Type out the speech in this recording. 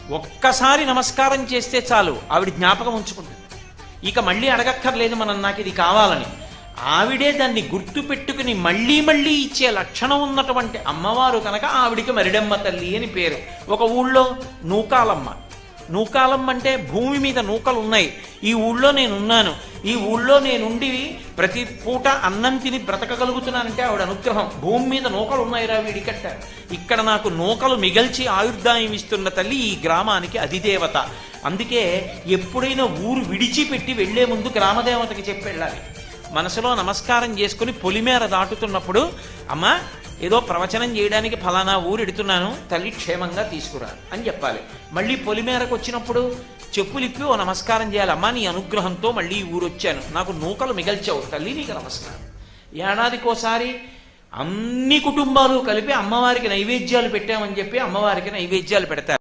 ఒక్కసారి నమస్కారం చేస్తే చాలు ఆవిడ జ్ఞాపకం ఉంచుకుంటుంది. ఇక మళ్ళీ అడగక్కర్లేదు మనం నాకు ఇది కావాలని. ఆవిడే దాన్ని గుర్తు పెట్టుకుని మళ్ళీ మళ్ళీ ఇచ్చే లక్షణం ఉన్నటువంటి అమ్మవారు కనుక ఆవిడికి మరిడమ్మ తల్లి అని పేరు. ఒక ఊళ్ళో నూకాలమ్మ. నూకాలమ్మ అంటే భూమి మీద నూకలు ఉన్నాయి, ఈ ఊళ్ళో నేనున్నాను, ఈ ఊళ్ళో నేనుండి ప్రతి పూట అన్నం తిని బ్రతకగలుగుతున్నానంటే ఆవిడ అనుగ్రహం. భూమి మీద నూకలు ఉన్నాయిరా వీడికట్ట, ఇక్కడ నాకు నూకలు మిగల్చి ఆయుర్దాయం ఇస్తున్న తల్లి ఈ గ్రామానికి అధిదేవత. అందుకే ఎప్పుడైనా ఊరు విడిచిపెట్టి వెళ్లే ముందు గ్రామదేవతకి చెప్పి వెళ్ళాలి. మనసులో నమస్కారం చేసుకుని పొలిమేర దాటుతున్నప్పుడు, అమ్మా ఏదో ప్రవచనం చేయడానికి ఫలానా ఊరు ఎడుతున్నాను, తల్లి క్షేమంగా తీసుకురా అని చెప్పాలి. మళ్ళీ పొలిమేరకు వచ్చినప్పుడు చెప్పులిప్పి ఓ నమస్కారం చేయాలి. అమ్మా నీ అనుగ్రహంతో మళ్ళీ ఈ ఊరు వచ్చాను, నాకు నూకలు మిగల్చావు తల్లి, నీకు నమస్కారం. ఏడాదికోసారి అన్ని కుటుంబాలు కలిపి అమ్మవారికి నైవేద్యాలు పెట్టామని చెప్పి అమ్మవారికి నైవేద్యాలు పెడతారు.